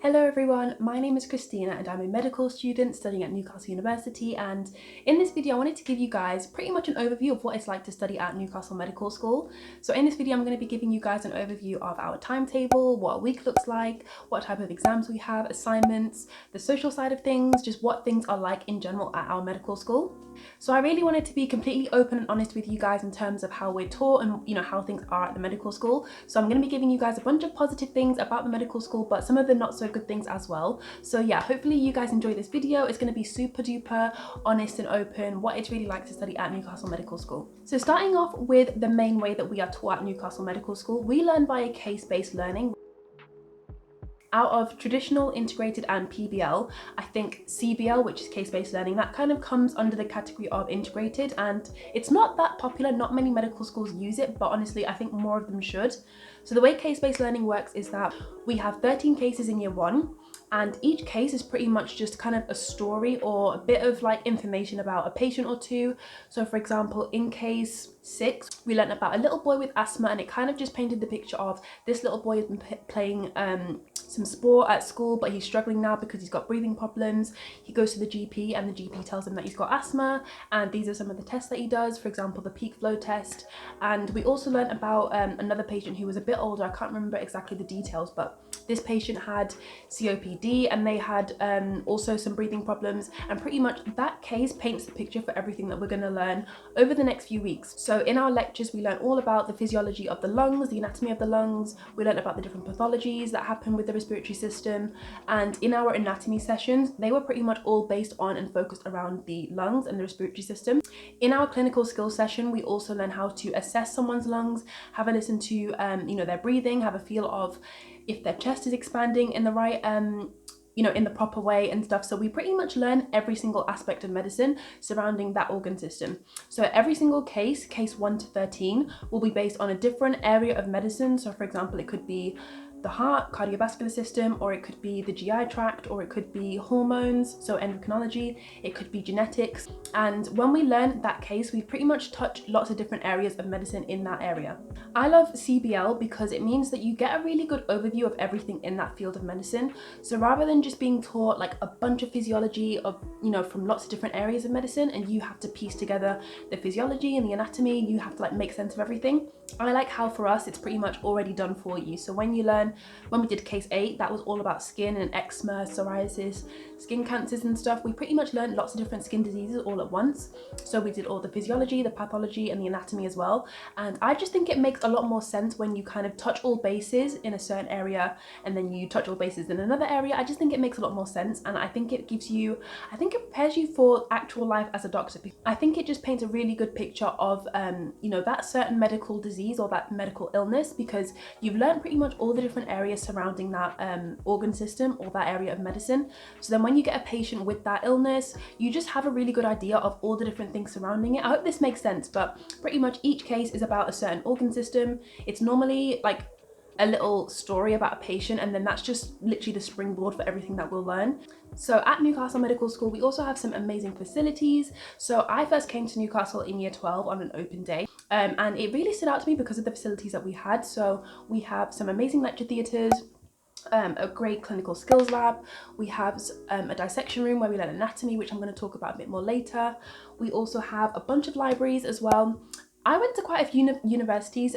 Hello everyone, my name is Christina and I'm a medical student studying at Newcastle University, and in this video I wanted to give you guys pretty much an overview of what it's like to study at Newcastle Medical School. So in this video I'm going to be giving you guys an overview of our timetable, what a week looks like, what type of exams we have, assignments, the social side of things, just what things are like in general at our medical school. So I really wanted to be completely open and honest with you guys in terms of how we're taught and how things are at the medical school. So I'm going to be giving you guys a bunch of positive things about the medical school, but some of the not so good things as well. So yeah, hopefully you guys enjoy this video. It's going to be super duper honest and open, what it's really like to study at Newcastle Medical School. So starting off with the main way that we are taught at Newcastle Medical School, we learn by case-based learning. Out of traditional, integrated and PBL, I think CBL, which is case-based learning, that kind of comes under the category of integrated, and it's not that popular. Not many medical schools use it, but honestly I think more of them should. So the way case-based learning works is that we have 13 cases in year one, and each case is pretty much just kind of a story or a bit of like information about a patient or two. So for example, in case 6 we learned about a little boy with asthma, and it kind of just painted the picture of this little boy has been playing some sport at school, but he's struggling now because he's got breathing problems. He goes to the GP and the GP tells him that he's got asthma, and these are some of the tests that he does, for example the peak flow test. And we also learned about another patient who was a bit older. I can't remember exactly the details, but this patient had COPD and they had also some breathing problems, and pretty much that case paints the picture for everything that we're going to learn over the next few weeks. So in our lectures we learn all about the physiology of the lungs, the anatomy of the lungs. We learn about the different pathologies that happen with the respiratory system, and in our anatomy sessions they were pretty much all based on and focused around the lungs and the respiratory system. In our clinical skills session we also learn how to assess someone's lungs, have a listen to their breathing, have a feel of if their chest is expanding in the right in the proper way and stuff. So we pretty much learn every single aspect of medicine surrounding that organ system. So every single case 1 to 13, will be based on a different area of medicine. So for example, it could be the heart, cardiovascular system, or it could be the GI tract, or it could be hormones, so endocrinology, it could be genetics. And when we learn that case, we pretty much touch lots of different areas of medicine in that area. I love CBL because it means that you get a really good overview of everything in that field of medicine. So rather than just being taught like a bunch of physiology of from lots of different areas of medicine, and you have to piece together the physiology and the anatomy, you have to like make sense of everything. I like how for us it's pretty much already done for you. So when we did case 8, that was all about skin and eczema, psoriasis, skin cancers and stuff. We pretty much learned lots of different skin diseases all at once. So we did all the physiology, the pathology and the anatomy as well. And I just think it makes a lot more sense when you kind of touch all bases in a certain area and then you touch all bases in another area. I just think it makes a lot more sense, and I think it prepares you for actual life as a doctor. I think it just paints a really good picture of that certain medical disease or that medical illness, because you've learned pretty much all the different areas surrounding that organ system or that area of medicine. So then when you get a patient with that illness, you just have a really good idea of all the different things surrounding it. I hope this makes sense, but pretty much each case is about a certain organ system. It's normally like a little story about a patient, and then that's just literally the springboard for everything that we'll learn. So at Newcastle Medical School we also have some amazing facilities. So I first came to Newcastle in year 12 on an open day, and it really stood out to me because of the facilities that we had. So we have some amazing lecture theatres, a great clinical skills lab. We have a dissection room where we learn anatomy, which I'm going to talk about a bit more later. We also have a bunch of libraries as well. I went to quite a few universities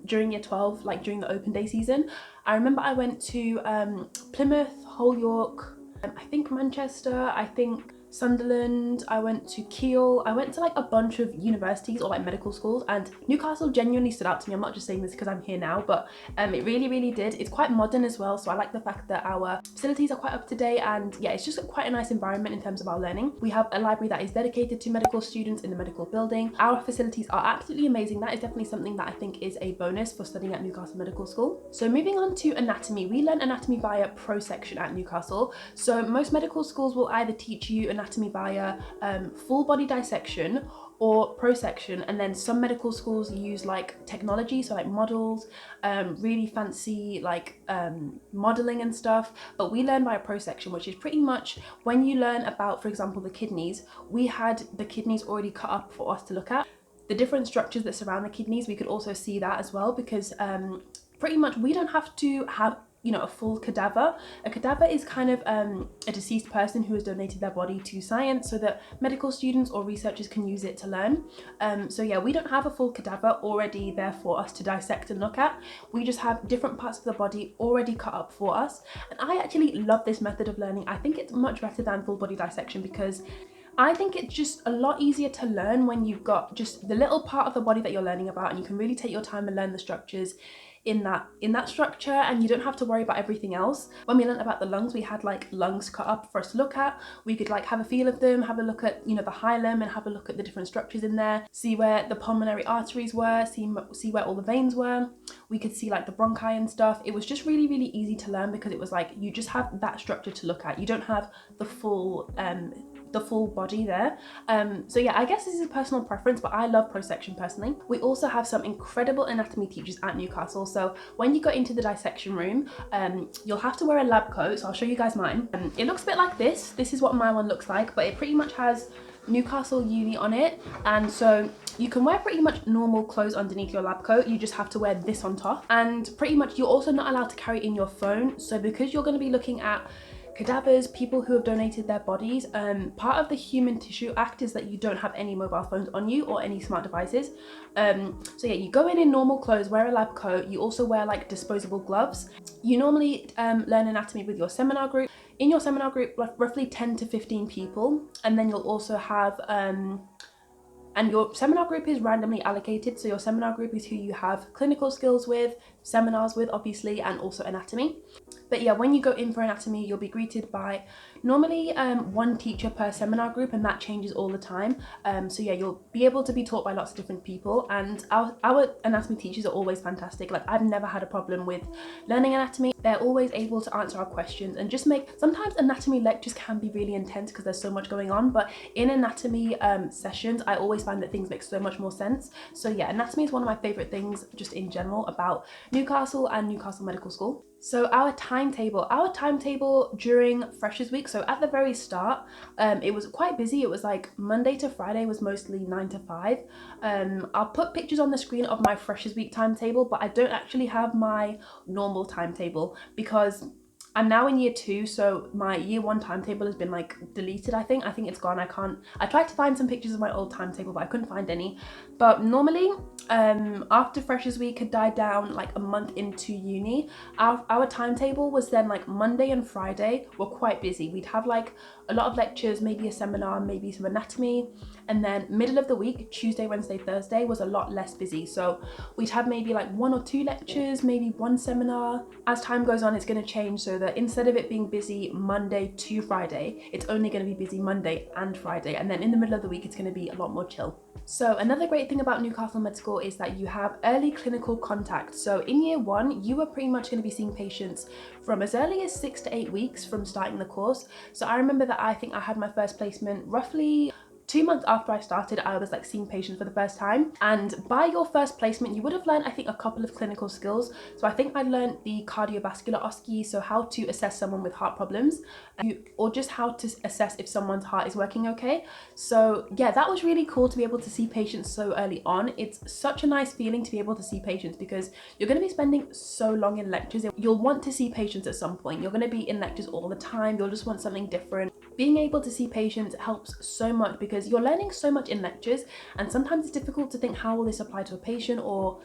during year 12, like during the open day season. I remember I went to Plymouth, Hull York, I think Manchester, I think Sunderland, I went to Kiel. I went to like a bunch of universities or like medical schools, and Newcastle genuinely stood out to me. I'm not just saying this because I'm here now, but it really did. It's quite modern as well, so I like the fact that our facilities are quite up to date, and yeah, it's just quite a nice environment in terms of our learning. We have a library that is dedicated to medical students in the medical building. Our facilities are absolutely amazing. That is definitely something that I think is a bonus for studying at Newcastle Medical School. So moving on to anatomy, we learn anatomy via prosection at Newcastle. So most medical schools will either teach you anatomy via full body dissection or prosection, and then some medical schools use like technology, so like models, really fancy like modeling and stuff. But we learn via prosection, which is pretty much when you learn about, for example, the kidneys. We had the kidneys already cut up for us to look at. The different structures that surround the kidneys, we could also see that as well, because pretty much we don't have to have a full cadaver. A cadaver is kind of a deceased person who has donated their body to science so that medical students or researchers can use it to learn. So yeah, we don't have a full cadaver already there for us to dissect and look at. We just have different parts of the body already cut up for us. And I actually love this method of learning. I think it's much better than full body dissection because I think it's just a lot easier to learn when you've got just the little part of the body that you're learning about, and you can really take your time and learn the structures in that structure, and you don't have to worry about everything else. When we learned about the lungs, we had like lungs cut up for us to look at. We could like have a feel of them, have a look at the hilum, and have a look at the different structures in there, see where the pulmonary arteries were, see where all the veins were. We could see like the bronchi and stuff. It was just really, really easy to learn because it was like you just have that structure to look at. You don't have the full body there. So yeah, I guess this is a personal preference, but I love prosection personally. We also have some incredible anatomy teachers at Newcastle. So when you go into the dissection room, you'll have to wear a lab coat. So I'll show you guys mine. It looks a bit like this. This is what my one looks like, but it pretty much has Newcastle Uni on it. And so you can wear pretty much normal clothes underneath your lab coat. You just have to wear this on top. And pretty much you're also not allowed to carry in your phone. So because you're going to be looking at cadavers, people who have donated their bodies, part of the Human Tissue Act is that you don't have any mobile phones on you or any smart devices. So yeah, you go in normal clothes, wear a lab coat. You also wear like disposable gloves. You normally learn anatomy with your seminar group. In your seminar group, roughly 10 to 15 people, and then you'll also have and your seminar group is randomly allocated. So your seminar group is who you have clinical skills with, seminars with obviously, and also anatomy. But yeah, when you go in for anatomy, you'll be greeted by normally one teacher per seminar group, and that changes all the time. So yeah, you'll be able to be taught by lots of different people, and our anatomy teachers are always fantastic. Like I've never had a problem with learning anatomy. They're always able to answer our questions and just sometimes anatomy lectures can be really intense because there's so much going on, but in anatomy sessions, I always find that things make so much more sense. So yeah, anatomy is one of my favorite things just in general about Newcastle and Newcastle Medical School. So our timetable during Freshers Week, so at the very start, it was quite busy. It was like Monday to Friday was mostly 9 to 5. I'll put pictures on the screen of my Freshers Week timetable, but I don't actually have my normal timetable because I'm now in year 2, so my year 1 timetable has been like deleted. I think it's gone. I tried to find some pictures of my old timetable, but I couldn't find any. But normally, after Freshers Week had died down like a month into uni, our timetable was then like Monday and Friday were quite busy. We'd have like a lot of lectures, maybe a seminar, maybe some anatomy, and then middle of the week, Tuesday, Wednesday, Thursday was a lot less busy. So we'd have maybe like 1 or 2 lectures, maybe 1 seminar. As time goes on, it's going to change so that instead of it being busy Monday to Friday, it's only going to be busy Monday and Friday, and then in the middle of the week it's going to be a lot more chill. So another great thing about Newcastle Med School is that you have early clinical contact. So in year 1, you are pretty much going to be seeing patients from as early as 6 to 8 weeks from starting the course. So I remember that I think I had my first placement roughly 2 months after I started. I was like seeing patients for the first time, and by your first placement you would have learned I think a couple of clinical skills. So I think I learned the cardiovascular OSCE, so how to assess someone with heart problems, or just how to assess if someone's heart is working okay. So yeah, that was really cool to be able to see patients so early on. It's such a nice feeling to be able to see patients because you're going to be spending so long in lectures. You'll want to see patients at some point. You're going to be in lectures all the time. You'll just want something different. Being able to see patients helps so much because you're learning so much in lectures, and sometimes it's difficult to think, how will this apply to a patient, or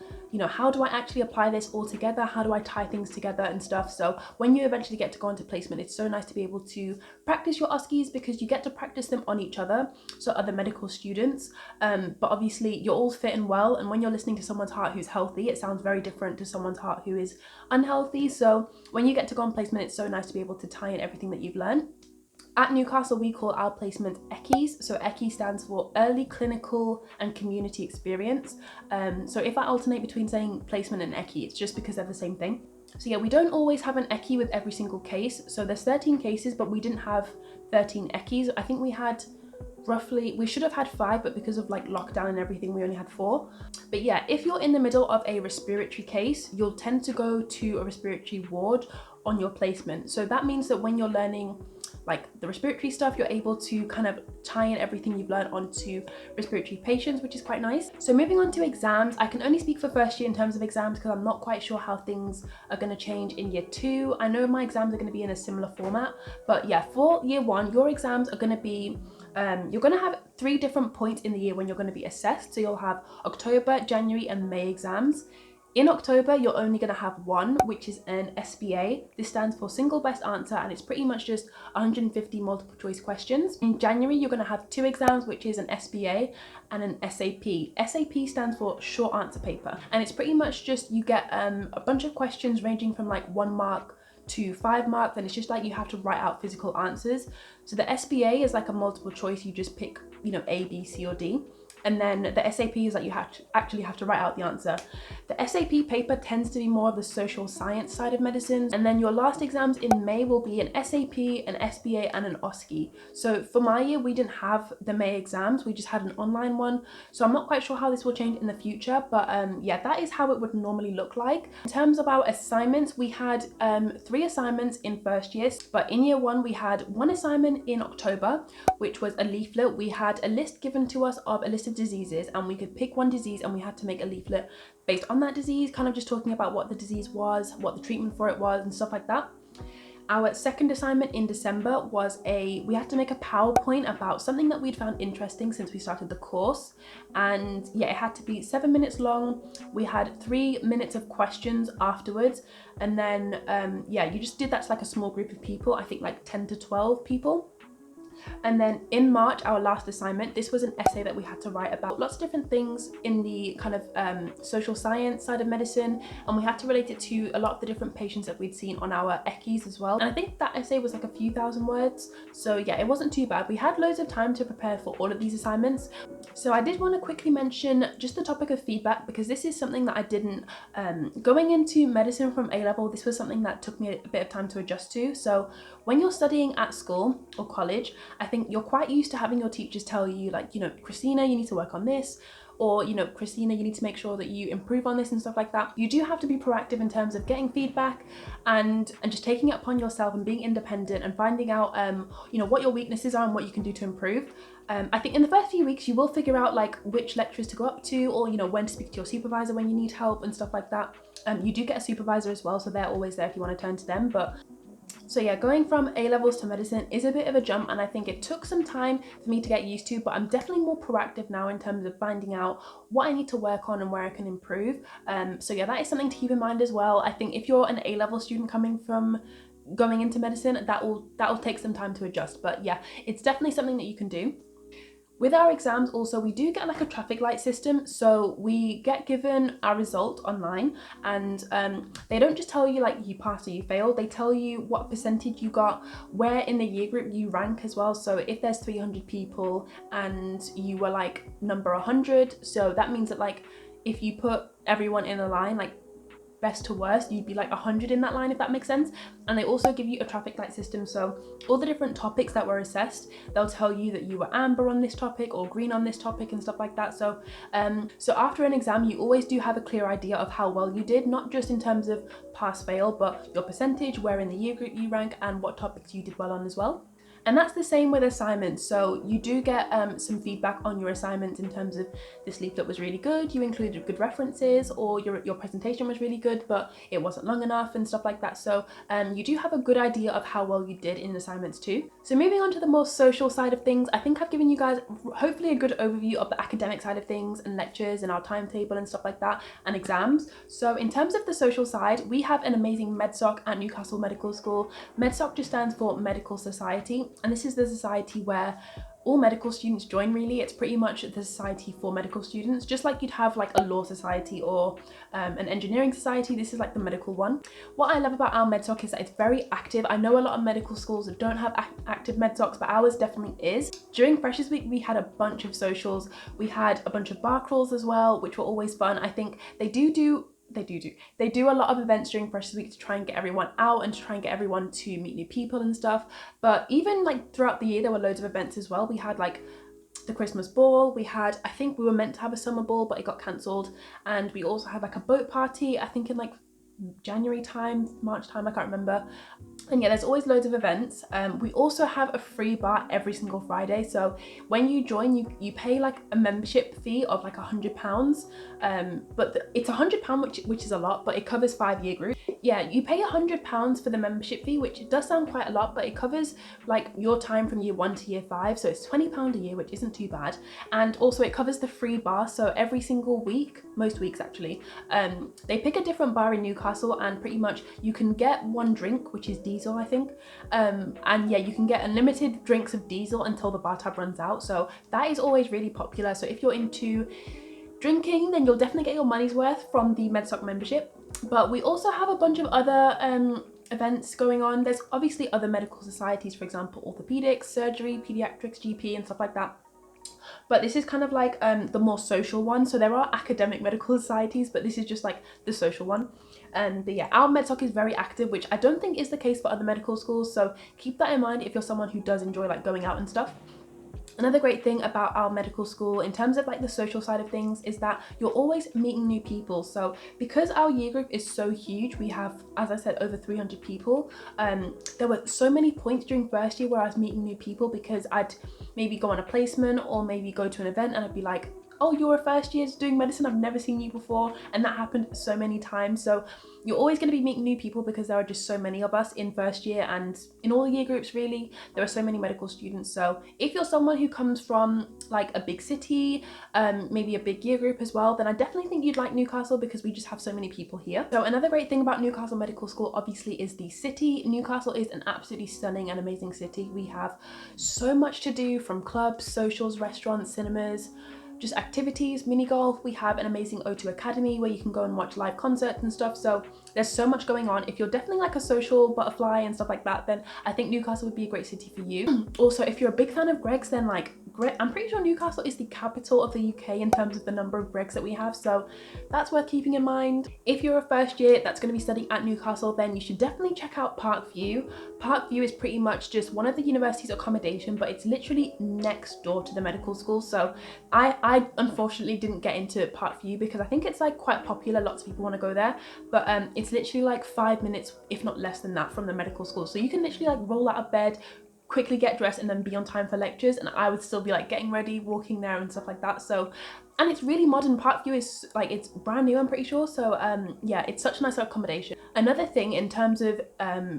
how do I actually apply this all together? How do I tie things together and stuff? So when you eventually get to go into placement, it's so nice to be able to practice your OSCEs because you get to practice them on each other, so other medical students. But obviously you're all fit and well, and when you're listening to someone's heart who's healthy, it sounds very different to someone's heart who is unhealthy. So when you get to go on placement, it's so nice to be able to tie in everything that you've learned. At Newcastle, we call our placement ECCEs. So ECCE stands for Early Clinical and Community Experience. So if I alternate between saying placement and ECCE, it's just because they're the same thing. So yeah, we don't always have an ECCE with every single case. So there's 13 cases, but we didn't have 13 ECCEs. I think we should have had 5, but because of like lockdown and everything, we only had 4. But yeah, if you're in the middle of a respiratory case, you'll tend to go to a respiratory ward on your placement. So that means that when you're learning like the respiratory stuff, you're able to kind of tie in everything you've learned onto respiratory patients, which is quite nice. So moving on to exams, I can only speak for first year in terms of exams because I'm not quite sure how things are going to change in year 2. I know my exams are going to be in a similar format, but yeah, for year 1, your exams are going to be you're going to have 3 different points in the year when you're going to be assessed. So you'll have October, January and May exams. In October, you're only going to have one, which is an SBA. This stands for single best answer, and it's pretty much just 150 multiple choice questions. In January, you're going to have 2 exams, which is an SBA and an SAP. SAP stands for short answer paper, and it's pretty much just you get a bunch of questions ranging from like 1 mark to 5 marks, and it's just like you have to write out physical answers. So the SBA is like a multiple choice, you just pick, you know, A, B, C or D. And then the SAP is like you actually have to write out the answer. The SAP paper tends to be more of the social science side of medicine. And then your last exams in May will be an SAP, an SBA and an OSCE. So for my year, we didn't have the May exams, we just had an online one. So I'm not quite sure how this will change in the future, but yeah, that is how it would normally look like. In terms of our assignments, we had 3 assignments in first year, but in year 1, we had 1 assignment in October, which was a leaflet. We had a list given to us of a list of diseases, and we could pick one disease and we had to make a leaflet based on that disease, kind of just talking about what the disease was, what the treatment for it was and stuff like that. Our second assignment in December was we had to make a PowerPoint about something that we'd found interesting since we started the course, and yeah, it had to be 7 minutes long. We had 3 minutes of questions afterwards, and then yeah, you just did that to like a small group of people, I think like 10 to 12 people. And then in March, our last assignment, this was an essay that we had to write about lots of different things in the kind of social science side of medicine, and we had to relate it to a lot of the different patients that we'd seen on our ECCIs as well. And I think that essay was like a few thousand words, so yeah, it wasn't too bad. We had loads of time to prepare for all of these assignments. So I did want to quickly mention just the topic of feedback, because this is something that I didn't going into medicine from A-level, this was something that took me a bit of time to adjust to. So when you're studying at school or college, I think you're quite used to having your teachers tell you like, you know, Christina, you need to work on this, or, you know, Christina, you need to make sure that you improve on this and stuff like that. You do have to be proactive in terms of getting feedback and just taking it upon yourself and being independent and finding out, you know, what your weaknesses are and what you can do to improve. I think in the first few weeks, you will figure out like which lecturers to go up to, or, you know, when to speak to your supervisor when you need help and stuff like that. You do get a supervisor as well, so they're always there if you want to turn to them. But so yeah, going from A-levels to medicine is a bit of a jump, and I think it took some time for me to get used to, but I'm definitely more proactive now in terms of finding out what I need to work on and where I can improve. So yeah, that is something to keep in mind as well. I think if you're an A-level student going into medicine, that will take some time to adjust, but yeah, it's definitely something that you can do. With our exams also, we do get like a traffic light system, so we get given our result online, and they don't just tell you like you passed or you failed, they tell you what percentage you got, where in the year group you rank as well. So if there's 300 people and you were like number 100, so that means that like if you put everyone in a line like best to worst, you'd be like 100 in that line, if that makes sense. And they also give you a traffic light system, so all the different topics that were assessed, they'll tell you that you were amber on this topic or green on this topic and stuff like that. So so after an exam, you always do have a clear idea of how well you did, not just in terms of pass fail, but your percentage, where in the year group you rank, and what topics you did well on as well. And that's the same with assignments. So you do get some feedback on your assignments in terms of this leaflet was really good, you included good references, or your presentation was really good, but it wasn't long enough and stuff like that. So you do have a good idea of how well you did in assignments too. So moving on to the more social side of things, I think I've given you guys hopefully a good overview of the academic side of things and lectures and our timetable and stuff like that and exams. So in terms of the social side, we have an amazing MedSoc at Newcastle Medical School. MedSoc just stands for Medical Society, and this is the society where all medical students join. Really, it's pretty much the society for medical students, just like you'd have like a law society or an engineering society. This is like the medical one. What I love about our MedSoc is that it's very active. I know a lot of medical schools that don't have active MedSocs, but ours definitely is. During Freshers Week, we had a bunch of socials. We had a bunch of bar crawls as well, which were always fun. I think they do a lot of events during Freshers Week to try and get everyone out and to try and get everyone to meet new people and stuff. But even like throughout the year, there were loads of events as well. We had like the Christmas ball, I think we were meant to have a summer ball, but it got cancelled. And we also had like a boat party, I think in like January time, March time, I can't remember. And yeah, there's always loads of events. We also have a free bar every single Friday. So when you join, you pay like a membership fee of like £100. But it's £100, which is a lot, but it covers 5-year groups. Yeah, you pay £100 for the membership fee, which does sound quite a lot, but it covers like your time from year 1 to year 5. So it's £20 a year, which isn't too bad. And also it covers the free bar. So every single week, most weeks actually, they pick a different bar in Newcastle, and pretty much you can get one drink, which is diesel, I think. And yeah, you can get unlimited drinks of diesel until the bar tab runs out. So that is always really popular. So if you're into drinking, then you'll definitely get your money's worth from the MedSoc membership. But we also have a bunch of other events going on. There's obviously other medical societies, for example, orthopedics, surgery, pediatrics, GP, and stuff like that. But this is kind of like the more social one. So there are academic medical societies, but this is just like the social one. But yeah, our MedSoc is very active, which I don't think is the case for other medical schools. So keep that in mind if you're someone who does enjoy like going out and stuff. Another great thing about our medical school in terms of like the social side of things is that you're always meeting new people. So because our year group is so huge, we have, as I said, over 300 people. There were so many points during first year where I was meeting new people because I'd maybe go on a placement or maybe go to an event and I'd be like, oh, you're a first year doing medicine, I've never seen you before. And that happened so many times. So you're always going to be meeting new people because there are just so many of us in first year, and in all the year groups really, there are so many medical students. So if you're someone who comes from like a big city, maybe a big year group as well, then I definitely think you'd like Newcastle because we just have so many people here. So another great thing about Newcastle Medical School obviously is the city. Newcastle is an absolutely stunning and amazing city. We have so much to do, from clubs, socials, restaurants, cinemas, just activities, mini golf. We have an amazing O2 Academy where you can go and watch live concerts and stuff. So there's so much going on. If you're definitely like a social butterfly and stuff like that, then I think Newcastle would be a great city for you. Also, if you're a big fan of Greggs, then like I'm pretty sure Newcastle is the capital of the UK in terms of the number of Greggs that we have, so that's worth keeping in mind. If you're a first year that's going to be studying at Newcastle, then you should definitely check out Parkview. Parkview is pretty much just one of the university's accommodation, but it's literally next door to the medical school. So I unfortunately didn't get into Parkview because I think it's like quite popular, lots of people want to go there, but it's literally like 5 minutes, if not less than that, from the medical school. So you can literally like roll out of bed, quickly get dressed, and then be on time for lectures, and I would still be like getting ready, walking there and stuff like that. So, and it's really modern. Parkview is like, it's brand new, I'm pretty sure. So yeah, it's such a nice accommodation. Another thing in terms of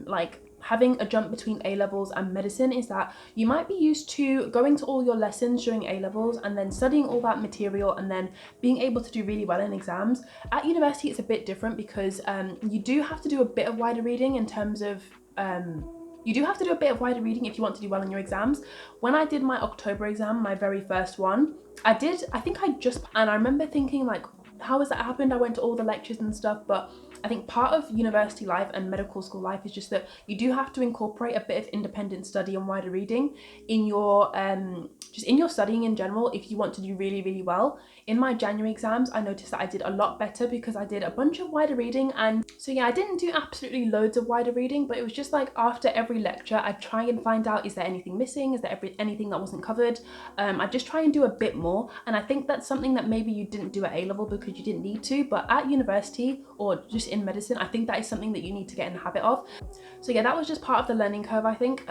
like having a jump between A-levels and medicine is that you might be used to going to all your lessons during A-levels and then studying all that material and then being able to do really well in exams. At university it's a bit different because you do have to do a bit of wider reading in terms of you do have to do a bit of wider reading if you want to do well in your exams. When I did my October exam, my very first one, I remember thinking like, how has that happened? I went to all the lectures and stuff, but I think part of university life and medical school life is just that you do have to incorporate a bit of independent study and wider reading in your just in your studying in general if you want to do really, really well. In my January exams, I noticed that I did a lot better because I did a bunch of wider reading. And so yeah, I didn't do absolutely loads of wider reading, but it was just like after every lecture, I'd try and find out, is there anything missing? Is there anything that wasn't covered? I'd just try and do a bit more. And I think that's something that maybe you didn't do at A-level because you didn't need to, but at university or just in medicine, I think that is something that you need to get in the habit of. So yeah, that was just part of the learning curve, I think.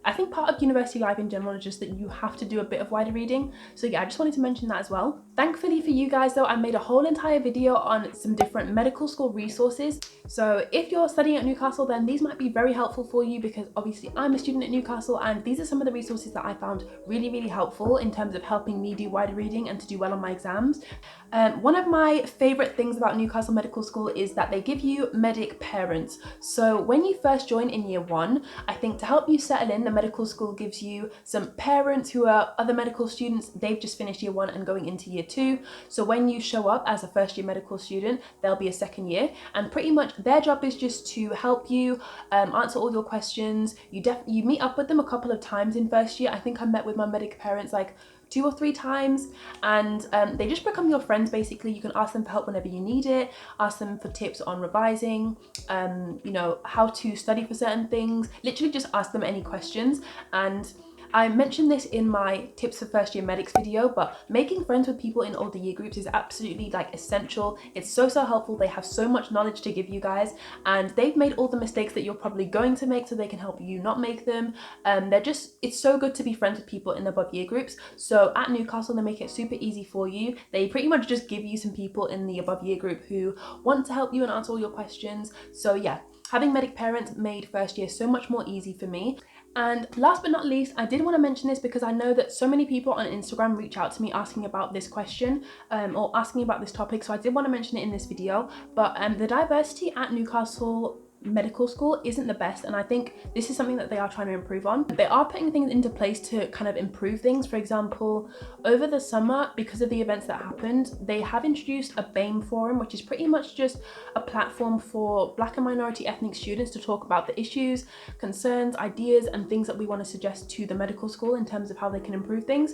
I think part of university life in general is just that you have to do a bit of wider reading. So yeah, I just wanted to mention that as well. Thankfully for you guys though, I made a whole entire video on some different medical school resources. So if you're studying at Newcastle, then these might be very helpful for you because obviously I'm a student at Newcastle and these are some of the resources that I found really, really helpful in terms of helping me do wider reading and to do well on my exams. One of my favorite things about Newcastle Medical School is that they give you medic parents. So when you first join in year 1, I think to help you settle in, the medical school gives you some parents who are other medical students. They've just finished year 1 and going into year 2. So when you show up as a first year medical student, they'll be a second year, and pretty much their job is just to help you answer all your questions. You meet up with them a couple of times in first year. I think I met with my medic parents like 2 or 3 times, and they just become your friends basically. You can ask them for help whenever you need it, ask them for tips on revising, you know, how to study for certain things. Literally just ask them any questions. And I mentioned this in my tips for first year medics video, but making friends with people in older year groups is absolutely like essential. It's so helpful. They have so much knowledge to give you guys, and they've made all the mistakes that you're probably going to make, so they can help you not make them. It's so good to be friends with people in above year groups. So at Newcastle, they make it super easy for you. They pretty much just give you some people in the above year group who want to help you and answer all your questions. So yeah, having medic parents made first year so much more easy for me. And last but not least, I did want to mention this because I know that so many people on Instagram reach out to me asking about this question or asking about this topic, so I did want to mention it in this video. But the diversity at Newcastle Medical School isn't the best, and I think this is something that they are trying to improve on. They are putting things into place to kind of improve things. For example, over the summer, because of the events that happened, they have introduced a BAME forum, which is pretty much just a platform for Black and minority ethnic students to talk about the issues, concerns, ideas, and things that we want to suggest to the medical school in terms of how they can improve things.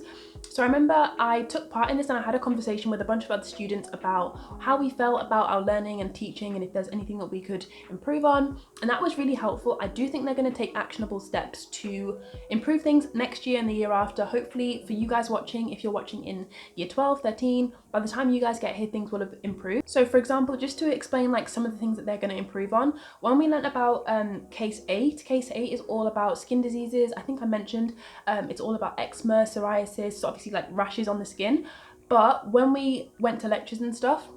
So I remember I took part in this, and I had a conversation with a bunch of other students about how we felt about our learning and teaching, and if there's anything that we could improve on. And that was really helpful. I do think they're going to take actionable steps to improve things next year and the year after. Hopefully for you guys watching, if you're watching in year 12, 13, by the time you guys get here, things will have improved. So for example, just to explain like some of the things that they're going to improve on, when we learned about case 8 is all about skin diseases. I think I mentioned it's all about eczema, psoriasis, so obviously like rashes on the skin. But when we went to lectures and stuff,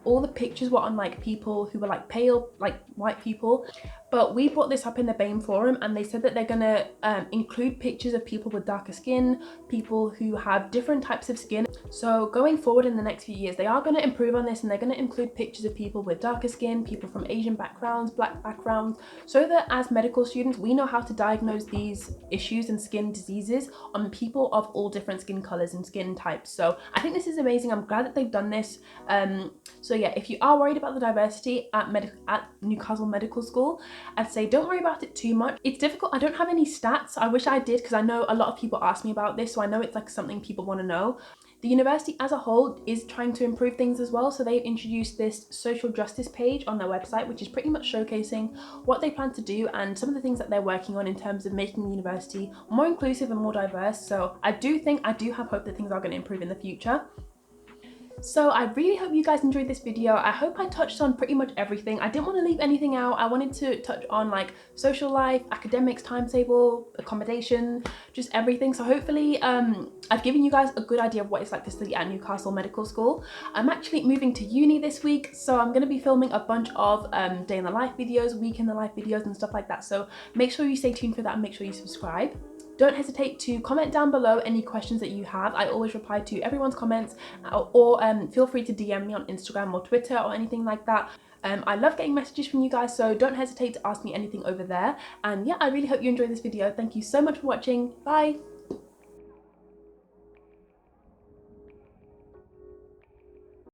all the pictures were on like people who were like pale, like white people. But we brought this up in the BAME forum, and they said that they're gonna include pictures of people with darker skin, people who have different types of skin. So going forward in the next few years, they are going to improve on this, and they're going to include pictures of people with darker skin, people from Asian backgrounds, Black backgrounds, so that as medical students, we know how to diagnose these issues and skin diseases on people of all different skin colors and skin types. So I think this is amazing. I'm glad that they've done this. So yeah, if you are worried about the diversity at Newcastle Medical School, I'd say don't worry about it too much. It's difficult. I don't have any stats. I wish I did, because I know a lot of people ask me about this, so I know it's like something people want to know. The university as a whole is trying to improve things as well, so they've introduced this social justice page on their website, which is pretty much showcasing what they plan to do and some of the things that they're working on in terms of making the university more inclusive and more diverse. So I do have hope that things are going to improve in the future. So I really hope you guys enjoyed this video. I hope I touched on pretty much everything. I didn't want to leave anything out. I wanted to touch on like social life, academics, timetable, accommodation, just everything. So hopefully I've given you guys a good idea of what it's like to study at Newcastle Medical School. I'm actually moving to uni this week, so I'm going to be filming a bunch of day in the life videos, week in the life videos and stuff like that. So make sure you stay tuned for that and make sure you subscribe. Don't hesitate to comment down below any questions that you have. I always reply to everyone's comments, or feel free to DM me on Instagram or Twitter or anything like that. I love getting messages from you guys, so don't hesitate to ask me anything over there. And yeah, I really hope you enjoyed this video. Thank you so much for watching. Bye!